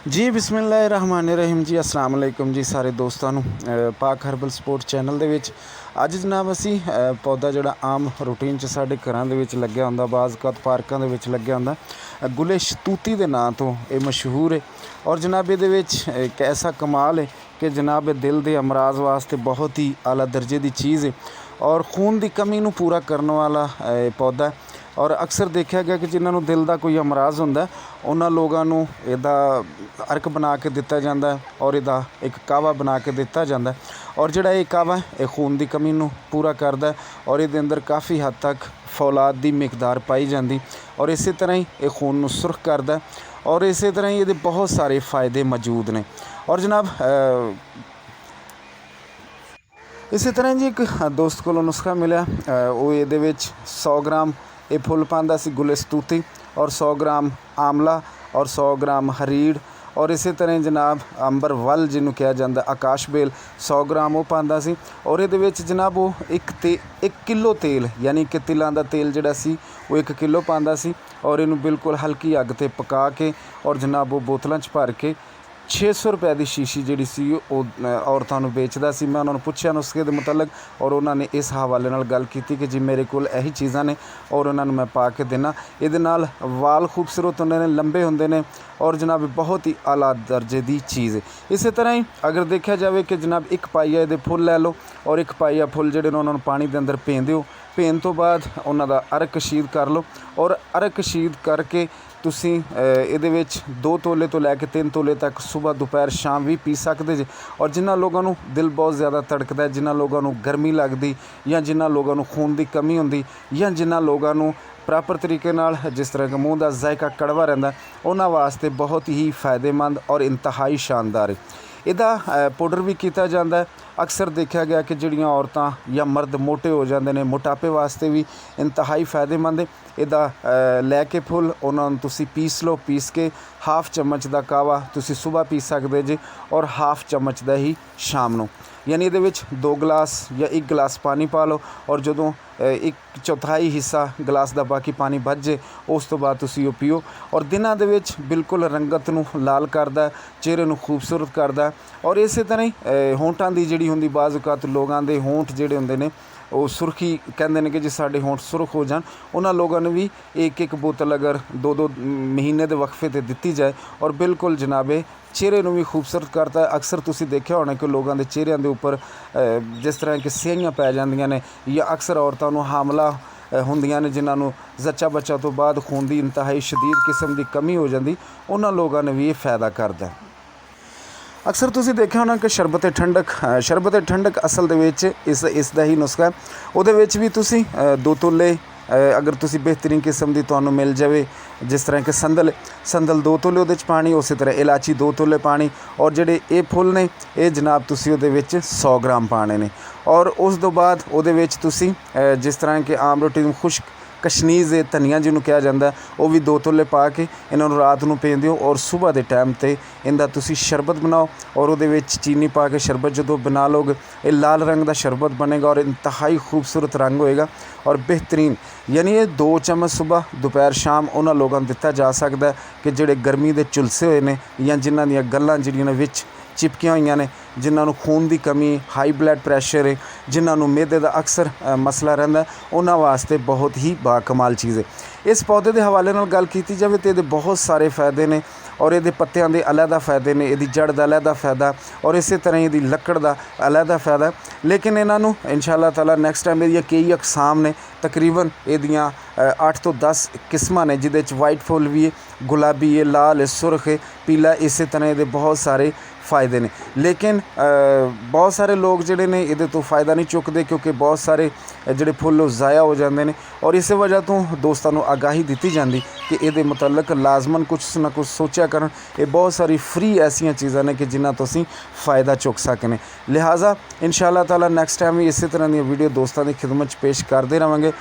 ਜੀ ਬਿਸਮਿਲ੍ਲਾਹਿਰਰਹਿਮਾनिर्रहीम जी अस्सलाम वालेकुम जी सारे दोस्तों पाक हर्बल स्पोर्ट चैनल ਦੇ ਵਿੱਚ ਅੱਜ ਜਨਾਬ ਅਸੀਂ ਪੌਦਾ ਜਿਹੜਾ ਆਮ ਰੂਟੀਨ 'ਚ ਸਾਡੇ ਘਰਾਂ ਦੇ ਵਿੱਚ ਲੱਗਿਆ ਹੁੰਦਾ, ਬਾਜ਼ ਕਤ ਪਾਰਕਾਂ ਦੇ ਵਿੱਚ ਲੱਗਿਆ ਹੁੰਦਾ, ਗੁਲੇ ਸ਼ਤੂਤੀ ਦੇ ਨਾਂ ਤੋਂ ਇਹ ਮਸ਼ਹੂਰ ਹੈ। ਔਰ ਜਨਾਬ ਇਹਦੇ ਵਿੱਚ ਇੱਕ ਐਸਾ ਕਮਾਲ ਹੈ ਕਿ ਜਨਾਬ ਇਹ ਦਿਲ ਦੇ ਅਮਰਾਜ਼ ਵਾਸਤੇ ਬਹੁਤ ਹੀ ਆਲਾ ਦਰਜੇ ਦੀ ਚੀਜ਼ ਹੈ ਔਰ ਖੂਨ ਦੀ ਕਮੀ ਨੂੰ ਪੂਰਾ ਕਰਨ ਵਾਲਾ ਪੌਦਾ। ਔਰ ਅਕਸਰ ਦੇਖਿਆ ਗਿਆ ਕਿ ਜਿਨ੍ਹਾਂ ਨੂੰ ਦਿਲ ਦਾ ਕੋਈ ਅਮਰਾਜ਼ ਹੁੰਦਾ ਉਹਨਾਂ ਲੋਕਾਂ ਨੂੰ ਇਹਦਾ ਅਰਕ ਬਣਾ ਕੇ ਦਿੱਤਾ ਜਾਂਦਾ ਔਰ ਇਹਦਾ ਇੱਕ ਕਾਵਾ ਬਣਾ ਕੇ ਦਿੱਤਾ ਜਾਂਦਾ। ਔਰ ਜਿਹੜਾ ਇਹ ਕਾਵਾ ਇਹ ਖੂਨ ਦੀ ਕਮੀ ਨੂੰ ਪੂਰਾ ਕਰਦਾ ਔਰ ਇਹਦੇ ਅੰਦਰ ਕਾਫੀ ਹੱਦ ਤੱਕ ਫੌਲਾਦ ਦੀ ਮਿਕਦਾਰ ਪਾਈ ਜਾਂਦੀ ਔਰ ਇਸੇ ਤਰ੍ਹਾਂ ਹੀ ਇਹ ਖੂਨ ਨੂੰ ਸੁਰਖ ਕਰਦਾ ਔਰ ਇਸੇ ਤਰ੍ਹਾਂ ਹੀ ਇਹਦੇ ਬਹੁਤ ਸਾਰੇ फ़ायदे ਮੌਜੂਦ ਨੇ। ਔਰ ਜਨਾਬ ਇਸੇ ਤਰ੍ਹਾਂ ਜੀ ਇੱਕ ਦੋਸਤ ਕੋਲੋਂ ਨੁਸਖਾ ਮਿਲਿਆ, ਉਹ ਇਹਦੇ ਵਿੱਚ 100 ਗ੍ਰਾਮ ਇਹ ਫੁੱਲ ਪਾਉਂਦਾ ਸੀ ਗੁਲੇ ਸਤੂਤੀ ਔਰ 100 ਗ੍ਰਾਮ ਆਮਲਾ ਔਰ 100 ਗ੍ਰਾਮ ਹਰੀੜ ਔਰ ਇਸੇ ਤਰ੍ਹਾਂ ਜਨਾਬ ਅੰਬਰ ਵੱਲ ਜਿਹਨੂੰ ਕਿਹਾ ਜਾਂਦਾ ਆਕਾਸ਼ ਬੇਲ 100 ਗ੍ਰਾਮ ਉਹ ਪਾਉਂਦਾ ਸੀ। ਔਰ ਇਹਦੇ ਵਿੱਚ ਜਨਾਬ ਉਹ 1 ਕਿਲੋ ਤੇਲ ਯਾਨੀ ਕਿ ਤਿਲਾਂ ਦਾ ਤੇਲ ਜਿਹੜਾ ਸੀ ਉਹ 1 ਕਿਲੋ ਪਾਉਂਦਾ ਸੀ ਔਰ ਇਹਨੂੰ ਬਿਲਕੁਲ ਹਲਕੀ ਅੱਗ 'ਤੇ ਪਕਾ ਕੇ ਔਰ ਜਨਾਬ ਉਹ ਬੋਤਲਾਂ 'ਚ ਭਰ ਕੇ 600 ਰੁਪਏ ਦੀ ਸ਼ੀਸ਼ੀ ਜਿਹੜੀ ਸੀ ਉਹ ਔਰਤਾਂ ਨੂੰ ਵੇਚਦਾ ਸੀ। ਮੈਂ ਉਹਨਾਂ ਨੂੰ ਪੁੱਛਿਆ ਨੁਸਖੇ ਦੇ ਮੁਤਲਕ ਔਰ ਉਹਨਾਂ ਨੇ ਇਸ ਹਵਾਲੇ ਨਾਲ ਗੱਲ ਕੀਤੀ ਕਿ ਜੀ ਮੇਰੇ ਕੋਲ ਇਹੀ ਚੀਜ਼ਾਂ ਨੇ ਔਰ ਉਹਨਾਂ ਨੂੰ ਮੈਂ ਪਾ ਕੇ ਦੇਣਾ। ਇਹਦੇ ਨਾਲ ਵਾਲ ਖੂਬਸੂਰਤ ਹੁੰਦੇ ਨੇ, ਲੰਬੇ ਹੁੰਦੇ ਨੇ ਔਰ ਜਨਾਬ ਬਹੁਤ ਹੀ ਆਲਾ ਦਰਜੇ ਦੀ ਚੀਜ਼ ਹੈ। ਇਸੇ ਤਰ੍ਹਾਂ ਹੀ ਅਗਰ ਦੇਖਿਆ ਜਾਵੇ ਕਿ ਜਨਾਬ ਇੱਕ ਪਾਈਆ ਇਹਦੇ ਫੁੱਲ ਲੈ ਲਓ ਔਰ ਇੱਕ ਪਾਈਆ ਫੁੱਲ ਜਿਹੜੇ ਨੇ ਉਹਨਾਂ ਨੂੰ ਪਾਣੀ ਦੇ ਅੰਦਰ ਭੇਂ ਦਿਓ। ਭੇਣ ਤੋਂ ਬਾਅਦ ਉਹਨਾਂ ਦਾ ਅਰਕ ਕਸ਼ੀਦ ਕਰ ਲਓ ਔਰ ਅਰਕ ਕਸ਼ੀਦ ਕਰਕੇ ਤੁਸੀਂ ਇਹਦੇ ਵਿੱਚ 2 ਤੋਲੇ ਤੋਂ ਲੈ ਕੇ 3 ਤੋਲੇ ਤੱਕ ਸੁਬਹ ਦੁਪਹਿਰ ਸ਼ਾਮ ਵੀ ਪੀ ਸਕਦੇ ਜੇ। ਔਰ ਜਿਨ੍ਹਾਂ ਲੋਕਾਂ ਨੂੰ ਦਿਲ ਬਹੁਤ ਜ਼ਿਆਦਾ ਧੜਕਦਾ, ਜਿਨ੍ਹਾਂ ਲੋਕਾਂ ਨੂੰ ਗਰਮੀ ਲੱਗਦੀ ਜਾਂ ਜਿਨ੍ਹਾਂ ਲੋਕਾਂ ਨੂੰ ਖੂਨ ਦੀ ਕਮੀ ਹੁੰਦੀ ਜਾਂ ਜਿਨ੍ਹਾਂ ਲੋਕਾਂ ਨੂੰ ਪ੍ਰੋਪਰ ਤਰੀਕੇ ਨਾਲ ਜਿਸ ਤਰ੍ਹਾਂ ਕਿ ਮੂੰਹ ਦਾ ਜ਼ਾਇਕਾ ਕੜਵਾ ਰਹਿੰਦਾ ਉਹਨਾਂ ਵਾਸਤੇ ਬਹੁਤ ਹੀ फ़ायदेमंद ਔਰ ਇੰਤਹਾਈ ਸ਼ਾਨਦਾਰ ਹੈ। ਇਹਦਾ ਪਾਊਡਰ ਵੀ ਕੀਤਾ ਜਾਂਦਾ। ਅਕਸਰ ਦੇਖਿਆ ਗਿਆ ਕਿ ਜਿਹੜੀਆਂ ਔਰਤਾਂ ਜਾਂ ਮਰਦ ਮੋਟੇ ਹੋ ਜਾਂਦੇ ਨੇ ਮੋਟਾਪੇ ਵਾਸਤੇ ਵੀ ਇੰਤਹਾਈ फ़ायदेमंद ਹੈ। ਇਹਦਾ ਲੈ ਕੇ ਫੁੱਲ ਉਹਨਾਂ ਨੂੰ ਤੁਸੀਂ ਪੀਸ ਲਓ, ਪੀਸ ਕੇ ਹਾਫ ਚਮਚ ਦਾ ਕਾਵਾ ਤੁਸੀਂ ਸੁਬਹ ਪੀ ਸਕਦੇ ਜੇ ਔਰ ਹਾਫ ਚਮਚ ਦਾ ਹੀ ਸ਼ਾਮ ਨੂੰ, ਯਾਨੀ ਇਹਦੇ ਵਿੱਚ 2 ਗਲਾਸ ਜਾਂ 1 ਗਲਾਸ ਪਾਣੀ ਪਾ ਲਓ ਔਰ ਜਦੋਂ 1/4 ਹਿੱਸਾ ਗਲਾਸ ਦਾ ਬਾਕੀ ਪਾਣੀ ਬਚ ਜੇ ਉਸ ਤੋਂ ਬਾਅਦ ਤੁਸੀਂ ਉਹ ਪੀਓ। ਔਰ ਦਿਨਾਂ ਦੇ ਵਿੱਚ ਬਿਲਕੁਲ ਰੰਗਤ ਨੂੰ ਲਾਲ ਕਰਦਾ, ਚਿਹਰੇ ਨੂੰ ਖੂਬਸੂਰਤ ਕਰਦਾ ਔਰ ਇਸੇ ਤਰ੍ਹਾਂ ਹੀ ਹੋਂਠਾਂ ਦੀ ਜਿਹੜੀ ਹੁੰਦੀ ਬਾਜ਼ ਔਕਾਤ ਲੋਕਾਂ ਦੇ ਹੋਂਠ ਜਿਹੜੇ ਹੁੰਦੇ ਨੇ ਉਹ ਸੁਰਖੀ ਕਹਿੰਦੇ ਨੇ ਕਿ ਜੇ ਸਾਡੇ ਹੋਂਠ ਸੁਰਖ ਹੋ ਜਾਣ ਉਹਨਾਂ ਲੋਕਾਂ ਨੂੰ ਵੀ ਇੱਕ ਬੋਤਲ ਅਗਰ 2 ਮਹੀਨੇ ਦੇ ਵਕਫੇ 'ਤੇ ਦਿੱਤੀ ਜਾਏ ਔਰ ਬਿਲਕੁਲ ਜਨਾਬੇ ਚਿਹਰੇ ਨੂੰ ਵੀ ਖੂਬਸੂਰਤ ਕਰਦਾ। ਅਕਸਰ ਤੁਸੀਂ ਦੇਖਿਆ ਹੋਣਾ ਕਿ ਲੋਕਾਂ ਦੇ ਚਿਹਰਿਆਂ ਦੇ ਉੱਪਰ ਜਿਸ ਤਰ੍ਹਾਂ ਕਿ ਸਿਆਹੀਆਂ ਪੈ ਜਾਂਦੀਆਂ ਨੇ ਜਾਂ ਅਕਸਰ ਔਰਤਾਂ ਨੂੰ ਹਾਮਲਾ ਹੁੰਦੀਆਂ ਨੇ ਜਿਨ੍ਹਾਂ ਨੂੰ ਜ਼ੱਚਾ ਬੱਚਾ ਤੋਂ ਬਾਅਦ ਖੂਨ ਦੀ ਇੰਤਹਾਈ ਸ਼ਦੀਦ ਕਿਸਮ ਦੀ ਕਮੀ ਹੋ ਜਾਂਦੀ, ਉਹਨਾਂ ਲੋਕਾਂ ਨੇ ਵੀ ਇਹ फ़ायदा ਕਰਦਾ। ਅਕਸਰ ਤੁਸੀਂ ਦੇਖਿਆ ਹੋਣਾ ਕਿ ਸ਼ਰਬਤ ਠੰਡਕ ਅਸਲ ਦੇ ਵਿੱਚ ਇਸ ਦਾ ਹੀ ਨੁਸਖਾ। ਉਹਦੇ ਵਿੱਚ ਵੀ ਤੁਸੀਂ 2 ਤੋਲੇ ਅਗਰ ਤੁਸੀਂ ਬਿਹਤਰੀਨ ਕਿਸਮ ਦੀ ਤੁਹਾਨੂੰ ਮਿਲ ਜਾਵੇ ਜਿਸ ਤਰ੍ਹਾਂ ਕਿ ਸੰਦਲ 2 ਤੋਲੇ ਉਹਦੇ 'ਚ ਪਾਣੀ, ਉਸੇ ਤਰ੍ਹਾਂ ਇਲਾਚੀ 2 ਤੋਲੇ ਪਾਣੀ ਔਰ ਜਿਹੜੇ ਇਹ ਫੁੱਲ ਨੇ ਇਹ ਜਨਾਬ ਤੁਸੀਂ ਉਹਦੇ ਵਿੱਚ 100 ਗ੍ਰਾਮ ਪਾਣੇ ਨੇ। ਔਰ ਉਸ ਤੋਂ ਬਾਅਦ ਉਹਦੇ ਵਿੱਚ ਤੁਸੀਂ ਜਿਸ ਤਰ੍ਹਾਂ ਕਿ ਆਮ ਰੋਟੀ ਨੂੰ ਖੁਸ਼ਕ ਕਸ਼ਨੀਜ਼ ਧਨੀਆ ਜਿਹਨੂੰ ਕਿਹਾ ਜਾਂਦਾ ਉਹ ਵੀ 2 ਤੋਲੇ ਪਾ ਕੇ ਇਹਨਾਂ ਨੂੰ ਰਾਤ ਨੂੰ ਪੀਂਦੇ ਹੋ ਔਰ ਸੁਬਹ ਦੇ ਟਾਈਮ 'ਤੇ ਇਹਦਾ ਤੁਸੀਂ ਸ਼ਰਬਤ ਬਣਾਓ ਔਰ ਉਹਦੇ ਵਿੱਚ ਚੀਨੀ ਪਾ ਕੇ ਸ਼ਰਬਤ ਜਦੋਂ ਬਣਾ ਲਓਗੇ ਇਹ ਲਾਲ ਰੰਗ ਦਾ ਸ਼ਰਬਤ ਬਣੇਗਾ ਔਰ ਇੰਤਹਾਈ ਖੂਬਸੂਰਤ ਰੰਗ ਹੋਏਗਾ ਔਰ ਬਿਹਤਰੀਨ। ਯਾਨੀ ਇਹ 2 ਚਮਚ ਸੁਬਹ ਦੁਪਹਿਰ ਸ਼ਾਮ ਉਹਨਾਂ ਲੋਕਾਂ ਨੂੰ ਦਿੱਤਾ ਜਾ ਸਕਦਾ ਕਿ ਜਿਹੜੇ ਗਰਮੀ ਦੇ ਝੁਲਸੇ ਹੋਏ ਨੇ ਜਾਂ ਜਿਨ੍ਹਾਂ ਦੀਆਂ ਗੱਲਾਂ ਜਿਹੜੀਆਂ ਨੇ ਵਿੱਚ ਚਿਪਕੀਆਂ ਹੋਈਆਂ ਨੇ, ਜਿਨ੍ਹਾਂ ਨੂੰ ਖੂਨ ਦੀ ਕਮੀ, ਹਾਈ ਬਲੱਡ ਪ੍ਰੈਸ਼ਰ ਹੈ, ਜਿਨ੍ਹਾਂ ਨੂੰ ਮਿਹਦੇ ਦਾ ਅਕਸਰ ਮਸਲਾ ਰਹਿੰਦਾ ਉਹਨਾਂ ਵਾਸਤੇ ਬਹੁਤ ਹੀ ਬਾਕਮਾਲ ਚੀਜ਼ ਹੈ। ਇਸ ਪੌਦੇ ਦੇ ਹਵਾਲੇ ਨਾਲ ਗੱਲ ਕੀਤੀ ਜਾਵੇ ਤਾਂ ਇਹਦੇ ਬਹੁਤ ਸਾਰੇ फ़ायदे ਨੇ ਔਰ ਇਹਦੇ ਪੱਤਿਆਂ ਦੇ ਅਲੱਗਾ फ़ायदे ਨੇ, ਇਹਦੀ ਜੜ ਦਾ ਅਲੱਗਾ फ़ायदा ਔਰ ਇਸੇ ਤਰ੍ਹਾਂ ਇਹਦੀ ਲੱਕੜ ਦਾ ਅਲੱਗਾ फ़ायदा। ਲੇਕਿਨ ਇਹਨਾਂ ਨੂੰ ਇਨਸ਼ਾ ਅੱਲਾਹ ਤਾਲਾ ਨੈਕਸਟ ਟਾਈਮ ਇਹਦੀਆਂ ਕਈ ਅਕਸਾਮ ਨੇ, ਤਕਰੀਬਨ ਇਹਦੀਆਂ 8 ਤੋਂ 10 ਕਿਸਮਾਂ ਨੇ ਜਿਹਦੇ 'ਚ ਵਾਈਟ ਫੁੱਲ ਵੀ ਹੈ, ਗੁਲਾਬੀ ਹੈ, ਲਾਲ ਹੈ, ਸੁਰਖ ਹੈ, ਪੀਲਾ, ਇਸੇ ਤਰ੍ਹਾਂ ਇਹਦੇ ਬਹੁਤ ਸਾਰੇ फ़ायदे ਨੇ। ਲੇਕਿਨ ਬਹੁਤ ਸਾਰੇ ਲੋਕ ਜਿਹੜੇ ਨੇ ਇਹਦੇ ਤੋਂ फ़ायदा ਨਹੀਂ ਚੁੱਕਦੇ ਕਿਉਂਕਿ ਬਹੁਤ ਸਾਰੇ ਜਿਹੜੇ ਫੁੱਲ ਉਹ ਜ਼ਾਇਆ ਹੋ ਜਾਂਦੇ ਨੇ ਔਰ ਇਸੇ ਵਜ੍ਹਾ ਤੋਂ ਦੋਸਤਾਂ ਨੂੰ ਆਗਾਹੀ ਦਿੱਤੀ ਜਾਂਦੀ ਕਿ ਇਹਦੇ ਮੁਤਲਕ ਲਾਜ਼ਮਨ ਕੁਛ ਨਾ ਕੁਛ ਸੋਚਿਆ ਕਰਨ। ਇਹ ਬਹੁਤ ਸਾਰੀ ਫ੍ਰੀ ਐਸੀਆਂ ਚੀਜ਼ਾਂ ਨੇ ਕਿ ਜਿਨ੍ਹਾਂ ਤੋਂ ਅਸੀਂ फ़ायदा ਚੁੱਕ ਸਕਨੇ। ਲਿਹਾਜ਼ਾ ਇਨਸ਼ਾ ਅੱਲਾਹ ਤਾਲਾ ਨੈਕਸਟ ਟਾਈਮ ਵੀ ਇਸੇ ਤਰ੍ਹਾਂ ਦੀਆਂ ਵੀਡੀਓ ਦੋਸਤਾਂ ਦੀ ਖਿਦਮਤ 'ਚ ਪੇਸ਼ ਕਰਦੇ ਰਹਾਂਗੇ।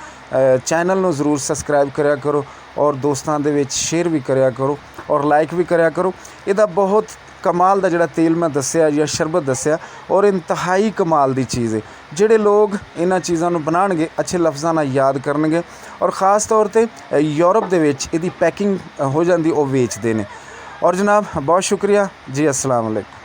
ਚੈਨਲ ਨੂੰ ਜ਼ਰੂਰ ਸਬਸਕ੍ਰਾਈਬ ਕਰਿਆ ਕਰੋ ਔਰ ਦੋਸਤਾਂ ਦੇ ਵਿੱਚ ਸ਼ੇਅਰ ਵੀ ਕਰਿਆ ਕਰੋ ਔਰ ਲਾਈਕ ਵੀ ਕਰਿਆ ਕਰੋ। ਇਹਦਾ ਬਹੁਤ ਕਮਾਲ ਦਾ ਜਿਹੜਾ ਤੇਲ ਮੈਂ ਦੱਸਿਆ ਜਾਂ ਸ਼ਰਬਤ ਦੱਸਿਆ ਔਰ ਇੰਤਹਾਈ ਕਮਾਲ ਦੀ ਚੀਜ਼ ਹੈ। ਜਿਹੜੇ ਲੋਕ ਇਹਨਾਂ ਚੀਜ਼ਾਂ ਨੂੰ ਬਣਾਉਣਗੇ ਅੱਛੇ ਲਫ਼ਜ਼ਾਂ ਨਾਲ ਯਾਦ ਕਰਨਗੇ ਔਰ ख़ਾਸ ਤੌਰ 'ਤੇ ਯੂਰਪ ਦੇ ਵਿੱਚ ਇਹਦੀ ਪੈਕਿੰਗ ਹੋ ਜਾਂਦੀ ਉਹ ਵੇਚਦੇ ਨੇ और जनाब बहुत शुक्रिया जी। अस्सलाम वालेकुम।